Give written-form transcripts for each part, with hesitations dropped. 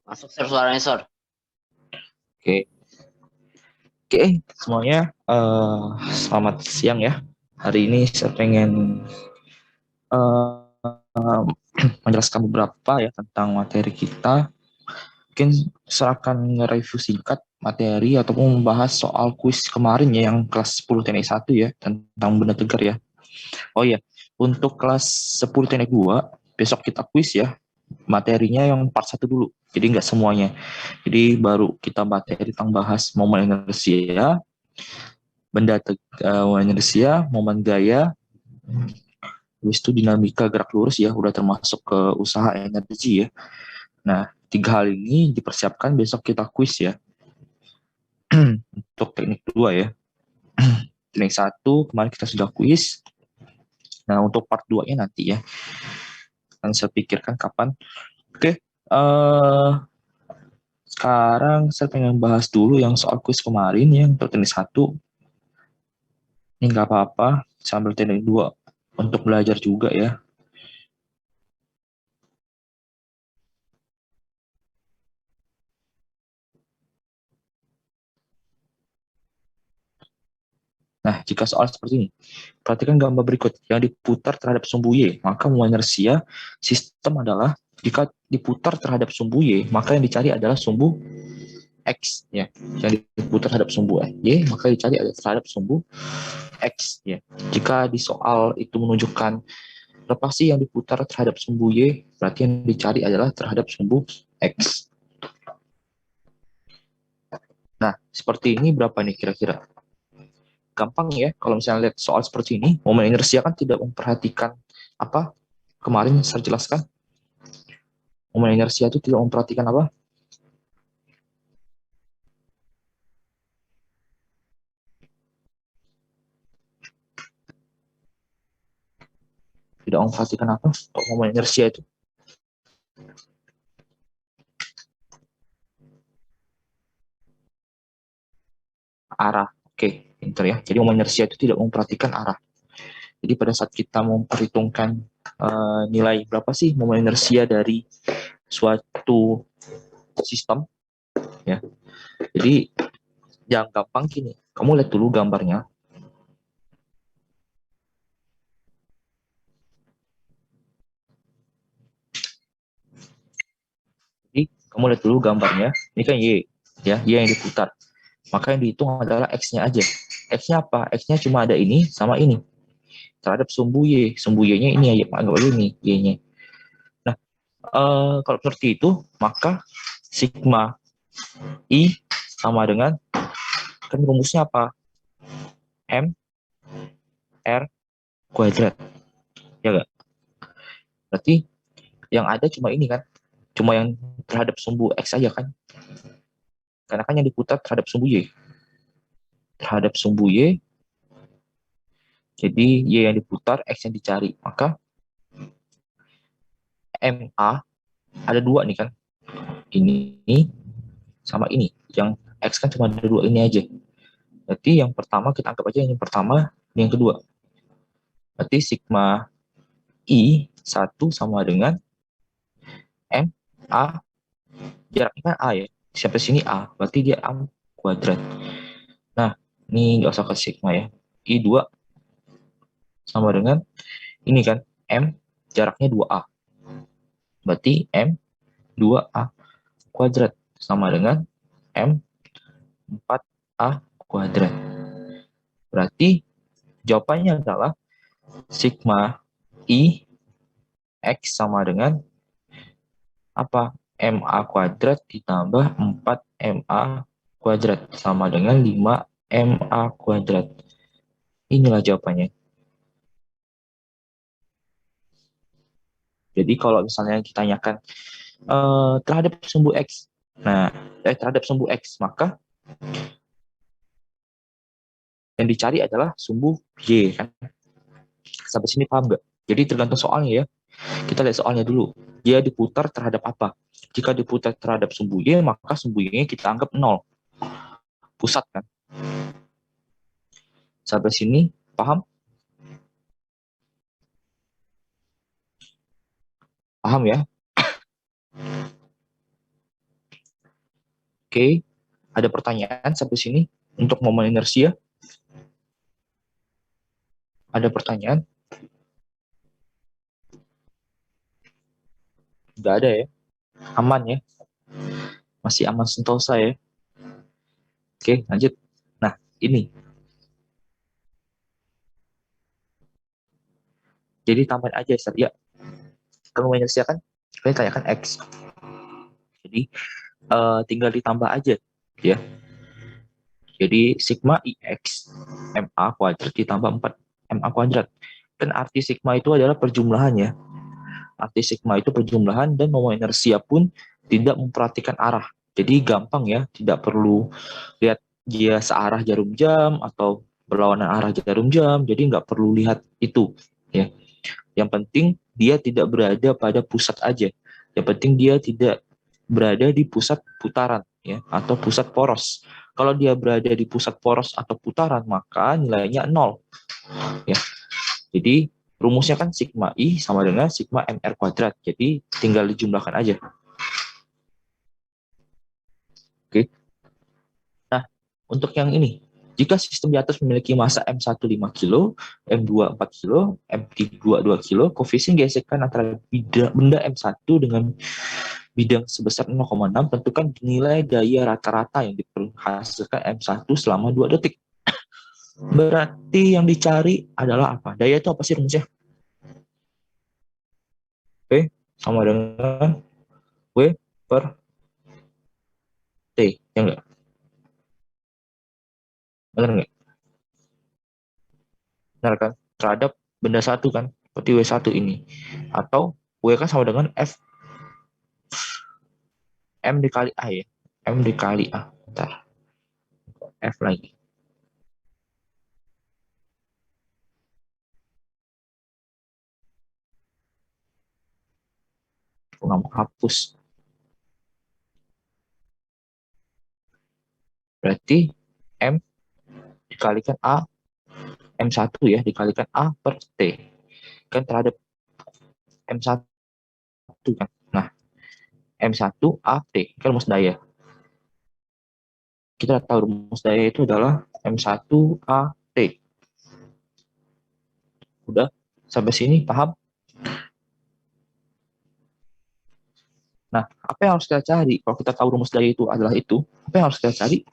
Masuk Sir suaranya Sir. Oke, oke semuanya. Selamat siang ya. Hari ini saya pengen menjelaskan beberapa ya tentang materi kita. Mungkin saya akan nge-review singkat materi ataupun membahas soal kuis kemarin ya yang kelas 10 teknik 1 ya tentang benda tegar ya. Oh iya, untuk kelas 10 teknik 2 besok kita kuis ya. Materinya yang part 1 dulu. Jadi nggak semuanya. Jadi baru kita materi tentang bahas momen inersia, benda inersia, momen gaya, habis itu dinamika gerak lurus ya, udah termasuk ke usaha energi ya. Nah, 3 hal ini dipersiapkan besok kita kuis ya. Untuk teknik 2 ya. Teknik 1 kemarin kita sudah kuis. Nah, untuk part 2-nya nanti ya. Akan saya pikirkan kapan. Oke, sekarang saya pengen bahas dulu yang soal kuis kemarin ya, untuk teknik 1. Ini nggak apa-apa, sambil teknik 2 untuk belajar juga ya. Nah, jika soal seperti ini, perhatikan gambar berikut yang diputar terhadap sumbu Y, maka momen inersia sistem adalah jika diputar terhadap sumbu Y, maka yang dicari adalah sumbu X ya. Yang diputar terhadap sumbu Y, maka dicari adalah terhadap sumbu X ya. Jika di soal itu menunjukkan rotasi yang diputar terhadap sumbu Y, berarti yang dicari adalah terhadap sumbu X. Nah, seperti ini berapa nih kira-kira? Gampang ya, kalau misalnya lihat soal seperti ini, momen inersia kan tidak memperhatikan apa kemarin saya jelaskan. Momen inersia itu tidak memperhatikan apa? Tidak memperhatikan apa? Momen inersia itu arah. Oke, pinter ya. Jadi momen inersia itu tidak memperhatikan arah. Jadi pada saat kita memperhitungkan nilai berapa sih momen inersia dari suatu sistem, ya. Jadi yang gampang gini, kamu lihat dulu gambarnya. Jadi kamu lihat dulu gambarnya. Ini kan Y, ya, Y yang diputar. Maka yang dihitung adalah X-nya aja. X-nya apa? X-nya cuma ada ini sama ini. Terhadap sumbu Y. Sumbu Y-nya ini ya, anggap aja ini Y-nya. Nah, kalau seperti itu, maka sigma I sama dengan, kan rumusnya apa? M R kuadrat. Ya nggak? Berarti yang ada cuma ini kan? Cuma yang terhadap sumbu X aja kan? Karena kan yang diputar terhadap sumbu Y. Terhadap sumbu Y, jadi Y yang diputar, X yang dicari. Maka MA ada 2 nih kan? Ini sama ini. Yang X kan cuma ada 2 ini aja. Berarti yang pertama kita anggap aja yang pertama, yang kedua. Berarti sigma I 1 sama dengan M A, jaraknya kan A ya. Sampai sini A, berarti dia A kuadrat. Nah, ini nggak usah ke sigma ya. I 2 sama dengan ini kan M, jaraknya 2A. Berarti M 2A kuadrat sama dengan M 4A kuadrat. Berarti jawabannya adalah sigma I X sama dengan apa? MA kuadrat ditambah 4MA kuadrat sama dengan 5MA kuadrat. Inilah jawabannya. Jadi kalau misalnya ditanyakan terhadap sumbu X, nah terhadap sumbu X, maka yang dicari adalah sumbu Y kan. Sampai sini paham nggak? Jadi tergantung soalnya ya. Kita lihat soalnya dulu. Dia diputar terhadap apa? Jika diputar terhadap sumbu Y, maka sumbu Y-nya kita anggap 0. Pusat kan. Sampai sini paham? Paham ya? Oke, ada pertanyaan sampai sini untuk momen inersia? Ada pertanyaan? Nggak ada ya? Aman ya? Masih aman sentosa ya? Oke, lanjut. Nah, ini. Jadi tambahin aja, Ustaz. Ya, kalau mau inersia kan, kalian tanyakan X. Jadi, tinggal ditambah aja. Ya. Jadi, sigma IX MA kuadrat ditambah 4 MA kuadrat. Dan arti sigma itu adalah perjumlahan ya. Arti sigma itu perjumlahan dan momen inersia pun tidak memperhatikan arah. Jadi gampang ya, tidak perlu lihat dia searah jarum jam atau berlawanan arah jarum jam. Jadi nggak perlu lihat itu ya. Yang penting dia tidak berada pada pusat aja. Yang penting dia tidak berada di pusat putaran ya atau pusat poros. Kalau dia berada di pusat poros atau putaran maka nilainya 0 ya. Jadi rumusnya kan sigma I sama dengan sigma MR kuadrat. Jadi tinggal dijumlahkan aja. Oke. Nah, untuk yang ini, jika sistem di atas memiliki massa M1 5 kg, M2 4 kg, M3 2 kg, koefisien gesekan antara benda M1 dengan bidang sebesar 0,6, tentukan nilai daya rata-rata yang dihasilkan M1 selama 2 detik. Berarti yang dicari adalah apa? Daya itu apa sih rumusnya? P sama dengan W per T, ya enggak? Benar nggak? Benar kan? Terhadap benda satu kan, seperti W1 ini. Atau W kan sama dengan F, M dikali A ya. M dikali A. Bentar, F lagi. Aku nggak mau hapus. Berarti M dikalikan A, M1 ya, dikalikan A per T. Kan terhadap M1 kan. Nah, M1 A T kan rumus daya. Kita tahu rumus daya itu adalah M1 A T. Udah sampai sini paham? Nah, apa yang harus kita cari? Kalau kita tahu rumus daya itu adalah itu, apa yang harus kita cari?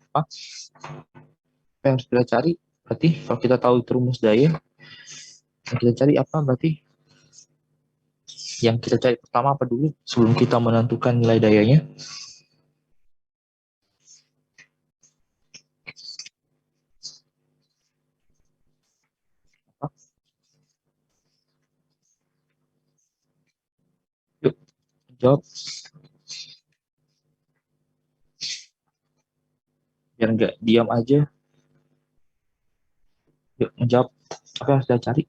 Apa yang harus kita cari? Berarti kalau kita tahu itu rumus daya, yang kita cari apa berarti? Yang kita cari pertama apa dulu sebelum kita menentukan nilai dayanya? Yuk, jawab. Biar nggak diam aja. Yuk, menjawab. Apa yang harus kita cari?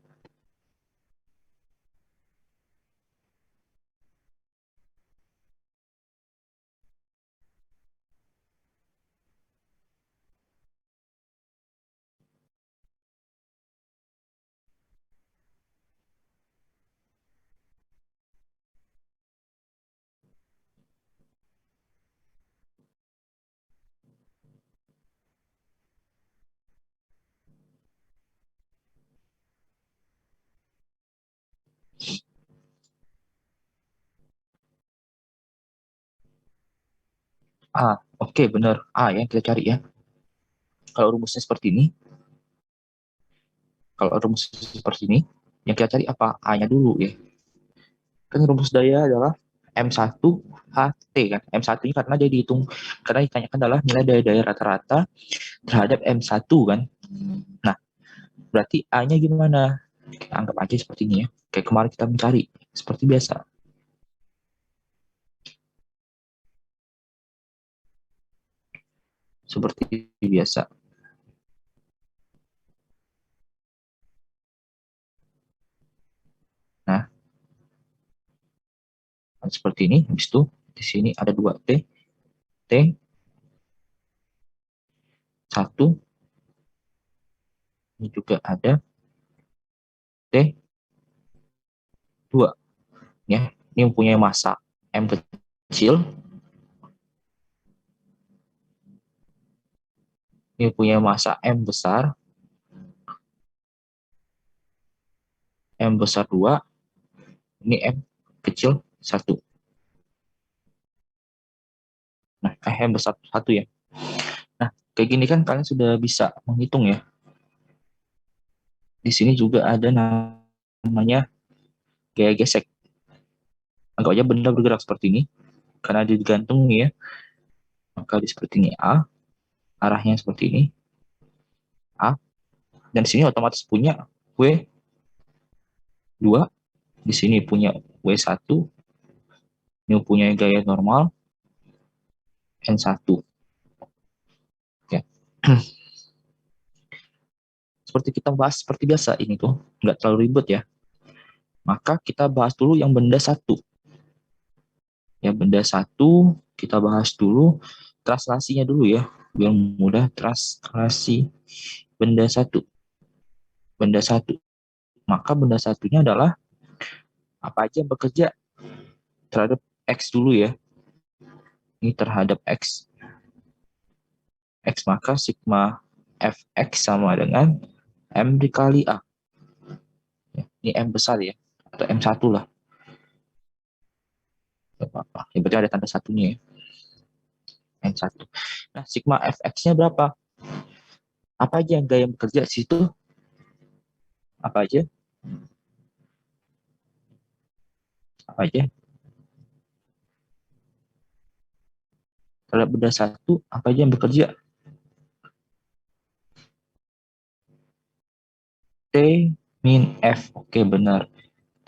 A. Oke, benar. A yang kita cari ya. Kalau rumusnya seperti ini, kalau rumusnya seperti ini, yang kita cari apa? A-nya dulu ya. Kan rumus daya adalah M1 HT kan. M1 ini karena dia dihitung, karena ditanyakan adalah nilai daya rata-rata terhadap M1 kan. Nah, berarti A-nya gimana? Kita anggap aja seperti ini ya. Kayak kemarin kita mencari. Seperti biasa. Seperti biasa. Nah, seperti ini. Habis itu, di sini ada 2 T. T, 1. Ini juga ada T, 2. Ya, ini mempunyai massa M kecil. Ini punya massa M besar, M besar 2, ini M kecil 1. Nah, M besar 1 ya. Nah, kayak gini kan kalian sudah bisa menghitung ya. Di sini juga ada namanya gaya gesek. Anggap aja benda bergerak seperti ini. Karena digantung ya, maka di seperti ini A, arahnya seperti ini, A, dan di sini otomatis punya W2, di sini punya W1, ini punya gaya normal, N1. Ya. Seperti kita bahas seperti biasa ini tuh, nggak terlalu ribet ya. Maka kita bahas dulu yang benda 1. Ya, benda 1 kita bahas dulu translasinya dulu ya, biar mudah. Translasi benda 1. Benda 1. Maka benda satunya adalah apa aja yang bekerja terhadap X dulu ya. Ini terhadap X. X maka sigma Fx sama dengan M dikali A. Ini M besar ya, atau M1 lah. Apa-apa. Ya, berarti ada tanda satunya ya. M1. Nah, sigma Fx-nya berapa? Apa aja yang gaya bekerja di situ? Apa aja? Apa aja? Kalau benda 1, apa aja yang bekerja? T min F. Oke, benar.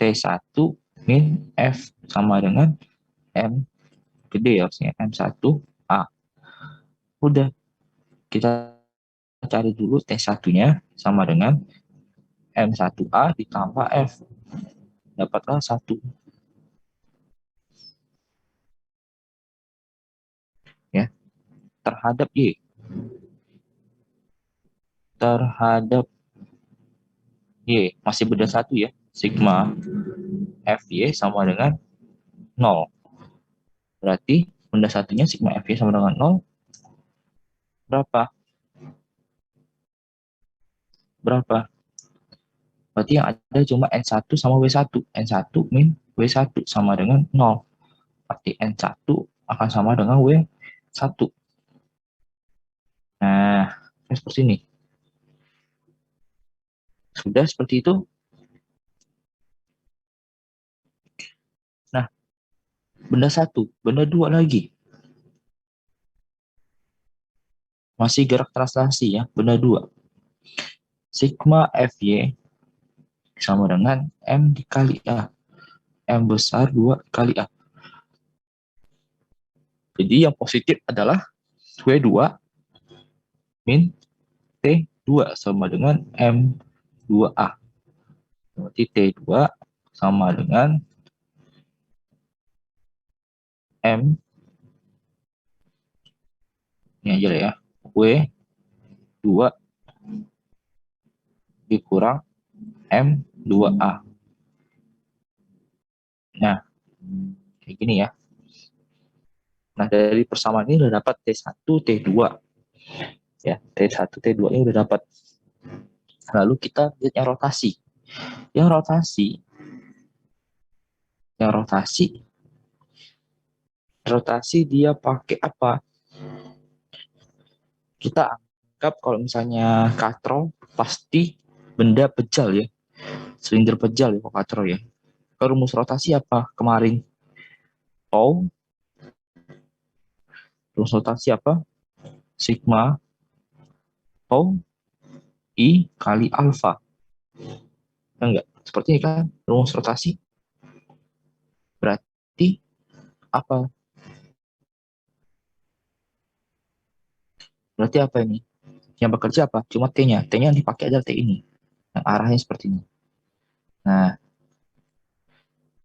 T1 min F sama dengan M gede ya, harusnya M1A. Udah, kita cari dulu T1-nya sama dengan M1A ditambah F. Dapatlah 1. Ya, terhadap Y. Terhadap Y. Masih beda 1 ya. Sigma FY sama dengan 0. Berarti benda satunya sigma FY sama dengan 0. Berapa? Berapa? Berarti yang ada cuma N1 sama W1. N1 min W1 sama dengan 0. Berarti N1 akan sama dengan W1. Nah, seperti ini. Sudah seperti itu. Nah, benda 1, benda 2 lagi. Masih gerak translasi ya, benda 2. Sigma Fy sama dengan M dikali A. M besar 2 kali A. Jadi yang positif adalah W2 min T2 sama dengan M2A. Berarti T2 sama dengan M, ini aja ya, W2 dikurang M2A. Nah, kayak gini ya. Nah, dari persamaan ini udah dapat T1, T2. Ya, T1, T2 ini udah dapat. Lalu kita lihat yang rotasi. Yang rotasi, yang rotasi dia pakai apa? Kita anggap kalau misalnya katrol pasti benda pejal ya, silinder pejal ya kok katrol ya. Rumus rotasi apa kemarin? Tau. Rumus rotasi apa? Sigma tau I kali alfa. Enggak, seperti ini kan rumus rotasi. Berarti apa? Berarti apa ini? Yang bekerja apa? Cuma T-nya. T-nya yang dipakai adalah T ini. Yang arahnya seperti ini. Nah,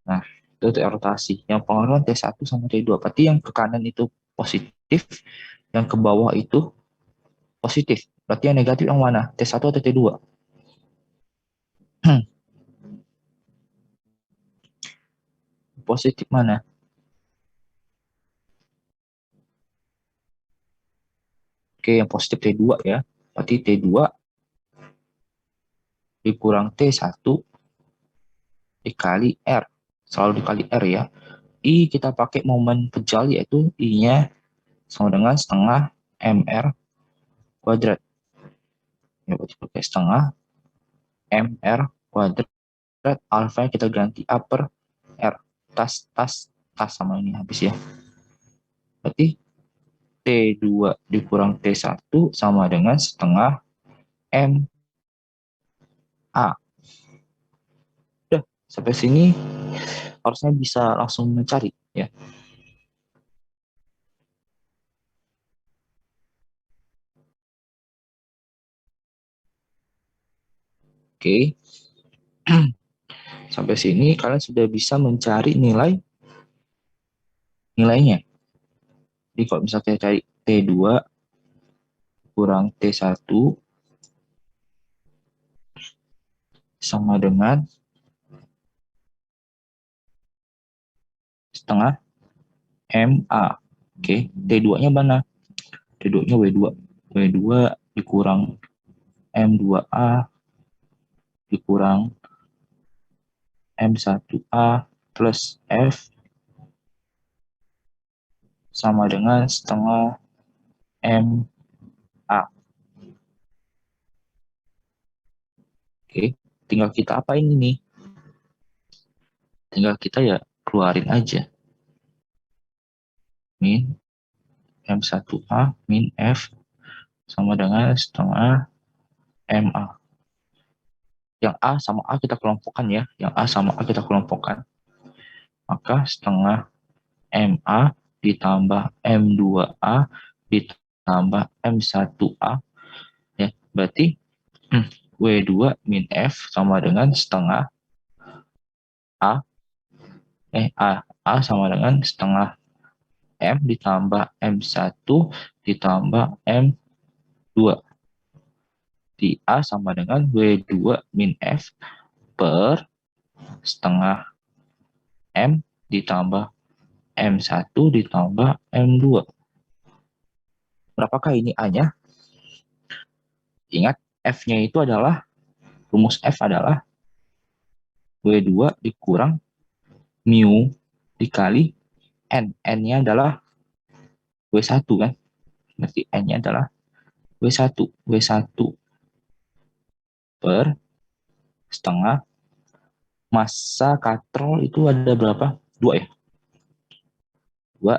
nah itu rotasi. Yang pengaruhan T1 sama T2. Berarti yang ke kanan itu positif, yang ke bawah itu positif. Berarti yang negatif yang mana? T1 atau T2? Positif mana? Oke, yang positif T2 ya. Berarti T2 dikurang T1 dikali R. Selalu dikali R ya. I kita pakai momen kejal, yaitu I-nya sama dengan setengah MR kuadrat. Ya, berarti pakai setengah MR kuadrat. Alfa kita ganti A per R. Tas sama ini habis ya. Berarti T2 dikurang T1 sama dengan setengah MA. Udah, sampai sini harusnya bisa langsung mencari ya. Oke. Sampai sini kalian sudah bisa mencari nilainya. Jadi kalau misalnya kita cari T2 kurang T1 sama dengan setengah MA. Oke, T2-nya mana? T2-nya W2. W2 dikurang M2A dikurang M1A plus F sama dengan setengah MA. Oke, tinggal kita apain ini? Tinggal kita ya keluarin aja. Min M1A min F sama dengan setengah MA. Yang A sama A kita kelompokkan ya. Yang A sama A kita kelompokkan. Maka setengah MA ditambah M2A ditambah M1A. Ya, berarti W2 min F sama dengan setengah A. A sama dengan setengah M ditambah M1 ditambah M2. Di A sama dengan W2 min F per setengah M ditambah M1 ditambah M2. Berapakah ini A-nya? Ingat, F-nya itu adalah, rumus F adalah W2 dikurang mu dikali N. N-nya adalah W1 kan? Berarti N-nya adalah W1. W1 per setengah massa katrol itu ada berapa? 2 ya? 2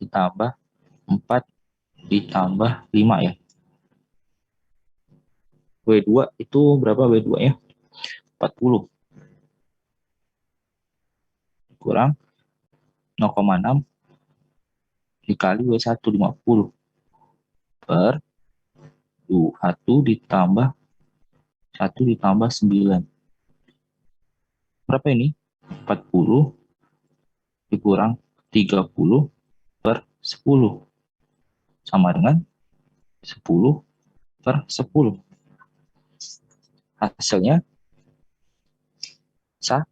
ditambah 4 ditambah 5 ya. W2 itu berapa W2-nya? 40. Kurang 0,6 dikali W1 50 per 1 ditambah 1 ditambah 9. Berapa ini? 40 dikurang 30 per 10. Sama dengan 10 per 10. Hasilnya 1.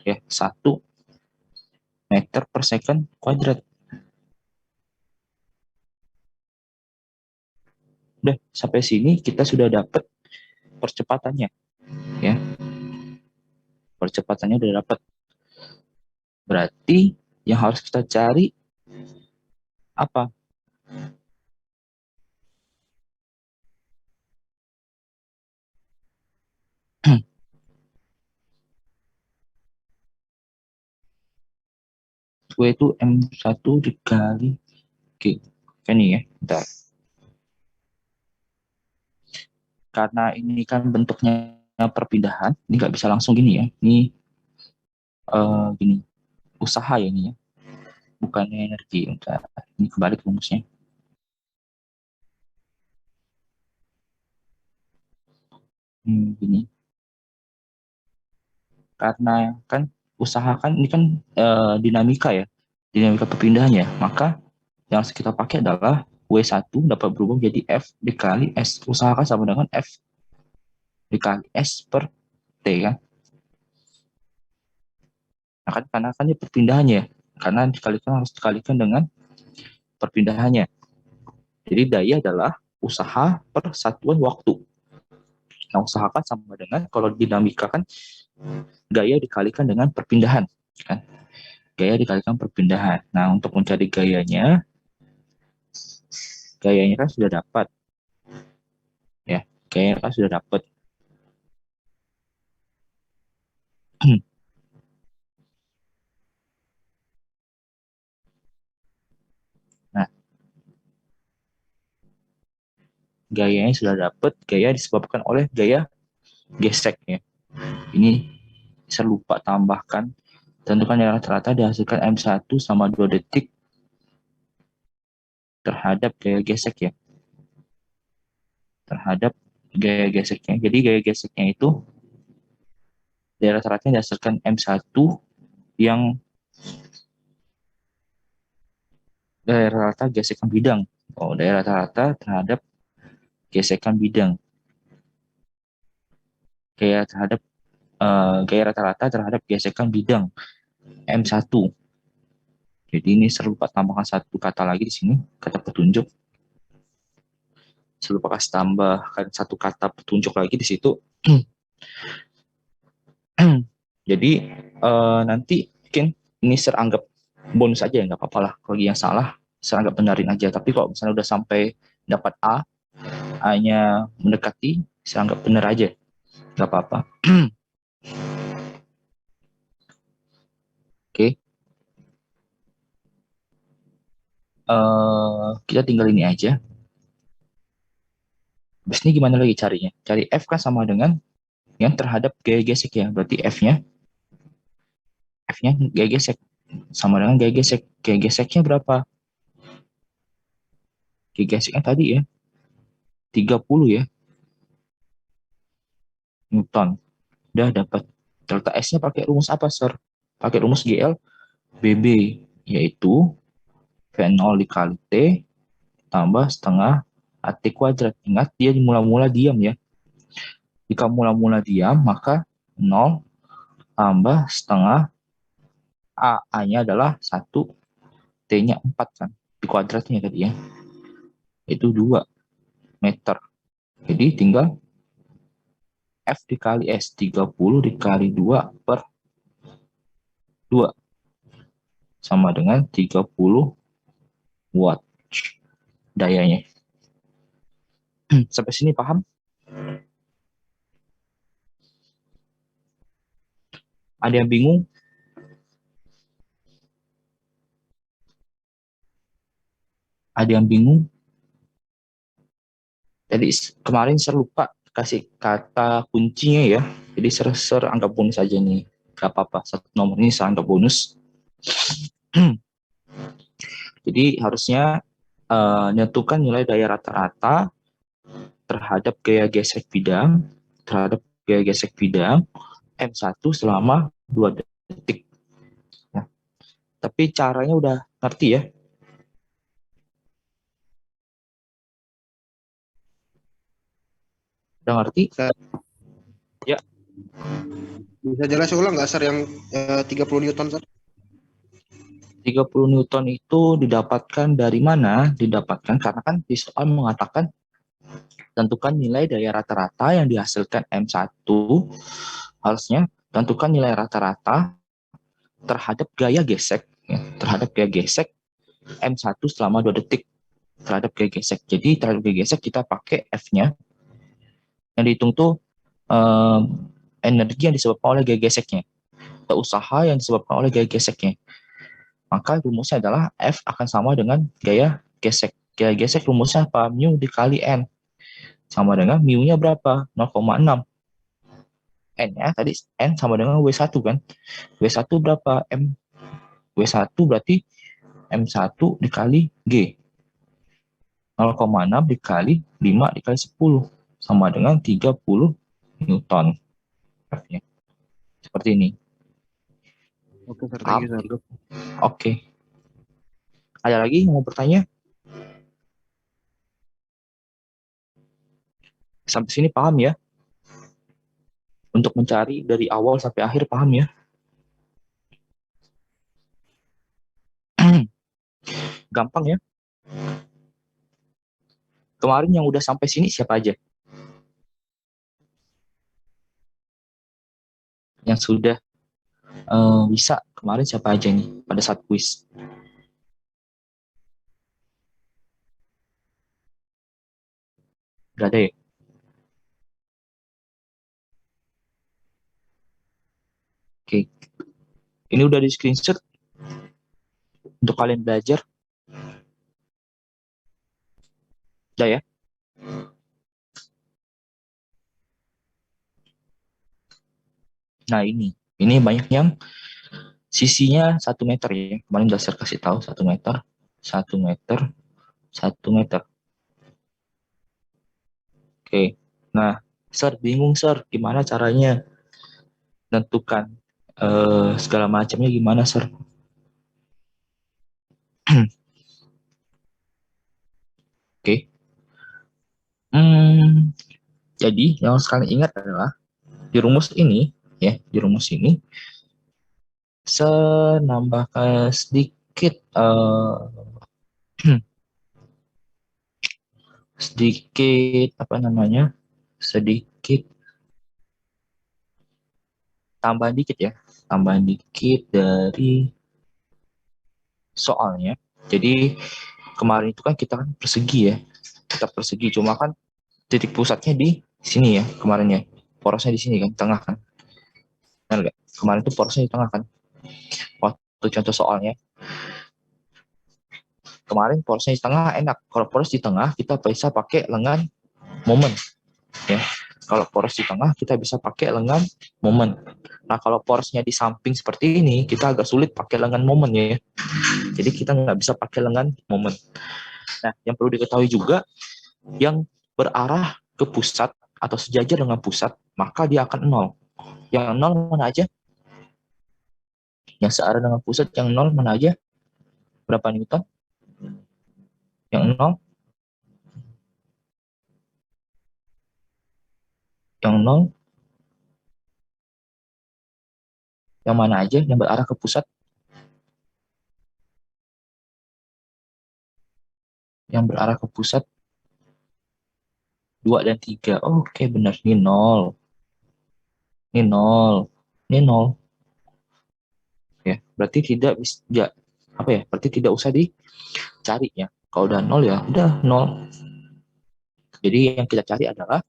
Ya, 1 meter per second kuadrat. Udah, sampai sini kita sudah dapat percepatannya. Ya. Percepatannya udah dapat. Berarti yang harus kita cari apa? W itu M1 dikali G. Ini ya, bentar. Karena ini kan bentuknya perpindahan, ini nggak bisa langsung gini ya. Ini gini, usaha ya ini ya. Bukannya energi. Bentar. Ini kembali ke rumusnya. Gini. Karena kan usahakan ini kan dinamika ya. Dinamika perpindahannya. Maka yang harus kita pakai adalah W1 dapat berubah menjadi F dikali S. Usahakan sama dengan F dikali S per T kan. Nah, kan karena kan ini perpindahannya. karena harus dikalikan dengan perpindahannya. Jadi daya adalah usaha per satuan waktu. Nah, usahakan sama dengan kalau dinamika kan gaya dikalikan dengan perpindahan, kan? Gaya dikalikan perpindahan. Nah, untuk mencari gayanya kan sudah dapat, ya. Gayanya kan sudah dapat. Nah, gayanya sudah dapat. Gaya disebabkan oleh gaya gesek, ya. Ini saya lupa tambahkan. Tentukan yang rata-rata dihasilkan M1 sama 2 detik terhadap gaya gesek, ya. Terhadap gaya geseknya. Jadi gaya geseknya itu daerah rata-rata dihasilkan M1 yang daerah rata gesekan bidang. Oh, daerah rata-rata terhadap gesekan bidang. Gaya terhadap gaya rata-rata terhadap gesekan bidang M1. Jadi ini saya lupa tambahkan satu kata lagi di sini, kata petunjuk. Saya lupa kasih tambahkan satu kata petunjuk lagi di situ. Jadi nanti mungkin ini seranggap bonus aja ya, nggak apa-apa lah. Kalau yang salah seranggap benarin aja. Tapi kalau misalnya udah sampai dapat A-nya mendekati, seranggap benar aja, nggak apa-apa. Oke, kita tinggal ini aja. Terus ini gimana lagi carinya? Cari F kan sama dengan yang terhadap gaya gesek, ya. Berarti F-nya gaya gesek sama dengan gaya gesek. Gaya geseknya berapa? Gaya geseknya tadi ya 30 ya Newton. Udah dapat. Delta S-nya pakai rumus apa, Sir? Pakai rumus GL BB, yaitu V0 dikali T tambah setengah AT kuadrat. Ingat, dia mula-mula diam ya. Jika mula-mula diam, maka 0 tambah setengah A-nya adalah 1, T-nya 4 kan. Di kuadratnya tadi ya. Itu 2 meter. Jadi tinggal F dikali S, 30 dikali 2 per 2. Sama dengan 30 watt dayanya. Sampai sini paham? Ada yang bingung? Ada yang bingung? Jadi kemarin saya lupa kasih kata kuncinya ya. Jadi ser anggap bonus aja nih. Gak apa-apa. Satu nomor ini saya anggap bonus. Jadi harusnya menentukan nilai daya rata-rata terhadap gaya gesek bidang, M1 selama 2 detik. Nah, tapi caranya udah ngerti ya? Udah ngerti? Ya. Bisa jelas ulang nggak, Sir, yang 30 Newton, Sir? 30 Newton itu didapatkan dari mana? Didapatkan karena kan di soal mengatakan tentukan nilai daya rata-rata yang dihasilkan M1, harusnya tentukan nilai rata-rata terhadap gaya gesek, ya, terhadap gaya gesek M1 selama 2 detik terhadap gaya gesek. Jadi terhadap gaya gesek kita pakai F-nya, yang dihitung tuh eh, energi yang disebabkan oleh gaya geseknya, atau usaha yang disebabkan oleh gaya geseknya. Maka rumusnya adalah F akan sama dengan gaya gesek. Gaya gesek rumusnya apa? Mu dikali N. Sama dengan mu-nya berapa? 0,6. N-nya tadi N sama dengan W1 kan. W1 berapa? W1 berarti M1 dikali G. 0,6 dikali 5 dikali 10. Sama dengan 30 Newton. F-nya. Seperti ini. Oke, Sir. Thank you, Sir. Oke. Ada lagi yang mau bertanya? Sampai sini paham ya? Untuk mencari dari awal sampai akhir paham ya? Gampang ya. Kemarin yang udah sampai sini siapa aja? Yang sudah bisa kemarin siapa aja nih pada saat kuis? Gak ada ya? Oke. Ini udah di screenshot untuk kalian belajar. Udah ya? Nah ini banyak yang sisinya 1 meter ya. Kemarin udah saya kasih tahu 1 meter, 1 meter, 1 meter. Oke. Nah, Sir bingung Sir, gimana caranya menentukan segala macamnya gimana Sir? Oke. Jadi yang harus kalian ingat adalah di rumus ini ya, di rumus ini saya nambahkan sedikit sedikit apa namanya? Sedikit tambahan dikit ya. Tambahan dikit dari soalnya. Jadi kemarin itu kan kita kan persegi ya. Kita persegi cuma kan titik pusatnya di sini ya kemarin ya. Porosnya di sini kan, tengah kan. Benar nggak? Kemarin itu porosnya di tengah kan. Waktu contoh soalnya. Kemarin porosnya di tengah enak. Kalau poros di tengah kita bisa pakai lengan momen ya. Kalau poros di tengah kita bisa pakai lengan momen. Nah kalau porosnya di samping seperti ini kita agak sulit pakai lengan momen ya. Jadi kita nggak bisa pakai lengan momen. Nah yang perlu diketahui juga yang berarah ke pusat atau sejajar dengan pusat maka dia akan nol. Yang nol mana aja? Yang searah dengan pusat yang nol mana aja? Berapa Newton? Yang nol? Yang nol? Yang mana aja yang berarah ke pusat? Yang berarah ke pusat 2 dan 3. Oke, benar. Ini 0. Ini 0. Ini 0. Ya, berarti tidak bisa ya, apa ya? Berarti tidak usah dicari ya. Kalau udah 0 ya udah 0. Jadi yang kita cari adalah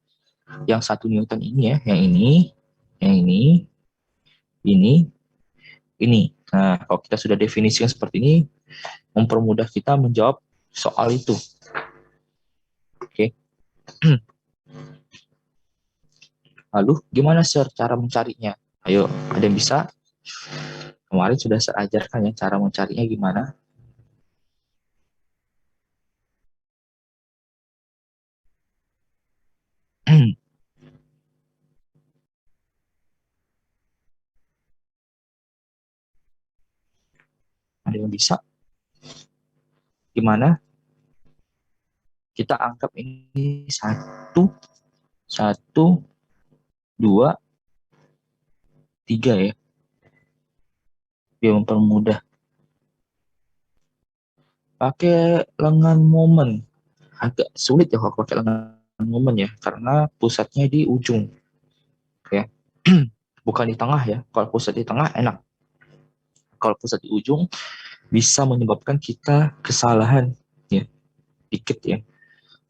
yang 1 Newton ini ya, yang ini, yang ini, ini. Nah, kalau kita sudah definisikan seperti ini, mempermudah kita menjawab soal itu. Oke. Lalu gimana Sir cara mencarinya? Ayo, ada yang bisa? Kemarin sudah saya ajarkan ya cara mencarinya gimana. Ada yang bisa? Gimana? Kita anggap ini satu, satu, dua, tiga ya. Biar mempermudah. Pakai lengan momen. Agak sulit ya kalau pakai lengan momen ya. Karena pusatnya di ujung. Ya. Bukan di tengah ya. Kalau pusat di tengah enak. Kalau pusat di ujung bisa menyebabkan kita kesalahan ya. Dikit ya.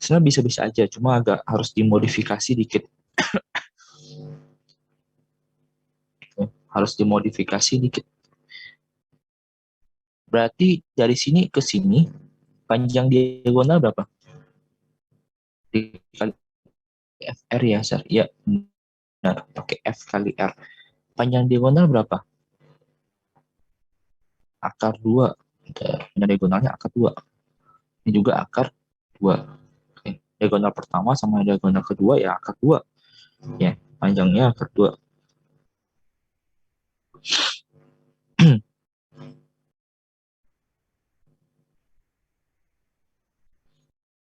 Sebenarnya bisa-bisa aja. Cuma agak harus dimodifikasi dikit. Ya. Harus dimodifikasi dikit. Berarti dari sini ke sini panjang diagonal berapa? Dikali FR ya, Sir. Ya, benar. Pakai F kali R. Panjang diagonal berapa? Akar 2. Panjang diagonalnya akar 2. Ini juga akar 2. Oke. Diagonal pertama sama diagonal kedua ya akar 2. Ya, panjangnya akar 2.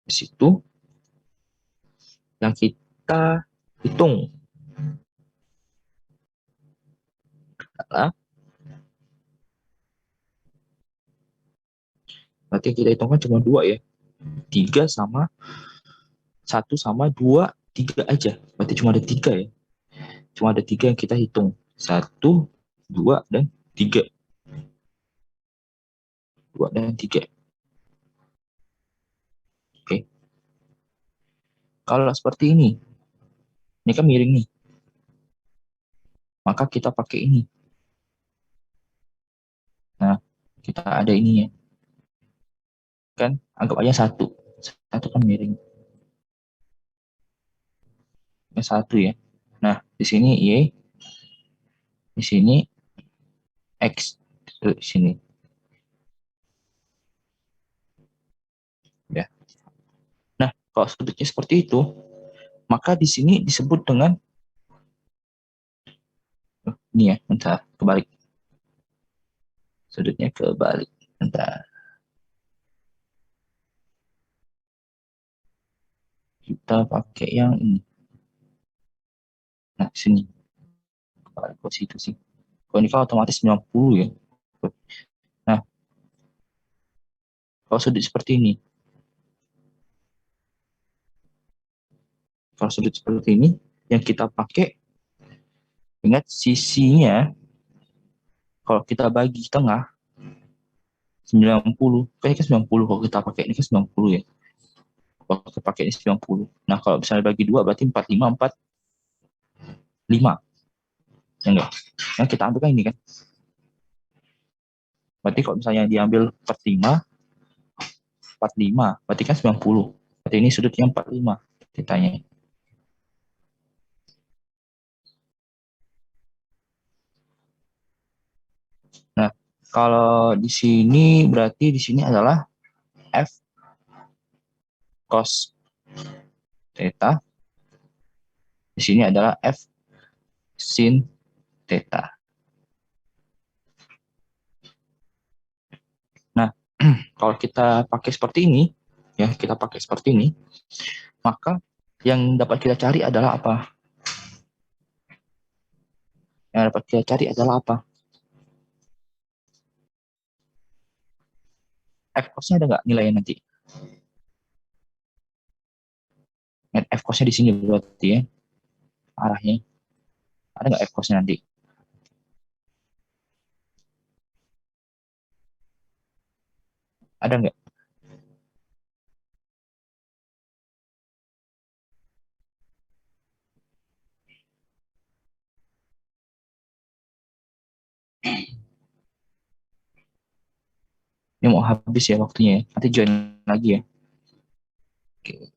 Di situ yang kita hitung adalah Berarti yang kita hitungkan cuma 2 ya. 3 sama 1 sama 2, 3 aja. Berarti cuma ada 3 ya. Cuma ada 3 yang kita hitung. 1, 2, dan 3. 2 dan 3. Oke. Kalau seperti ini kan miring nih. Maka kita pakai ini. Nah, kita ada ininya. Kan anggap aja 1. 1 kan miring. Yang 1 ya. Nah, di sini Y, di sini X, di sini. Ya. Nah, kalau sudutnya seperti itu, maka di sini disebut dengan ini ya, bentar, kebalik. Sudutnya kebalik. Bentar. Kita pakai yang ini. Nah, sini. Kebalik posisi itu sih. Kalau ini kan otomatis 90 ya. Nah, kalau sudut seperti ini. Kalau sudut seperti ini, yang kita pakai, ingat sisinya, kalau kita bagi tengah, 90. Kayaknya kan 90 kalau kita pakai ini kan 90 ya. Kalau kita pakai ini 90. Nah, kalau misalnya bagi 2 berarti 45, 45. Ya enggak? Nah, kita ambil kan ini kan. Berarti kalau misalnya diambil 45, 45, berarti kan 90. Berarti ini sudutnya 45 ditanya. Nah, kalau di sini berarti di sini adalah F cos theta. Di sini adalah F sin theta. Nah, kalau kita pakai seperti ini, ya kita pakai seperti ini, maka yang dapat kita cari adalah apa? Yang dapat kita cari adalah apa? F cosnya ada nggak nilainya nanti? F cosnya di sini berarti ya arahnya. Ada nggak F cosnya nanti? Ada nggak? Ini mau habis ya waktunya ya. Nanti join lagi ya. Oke.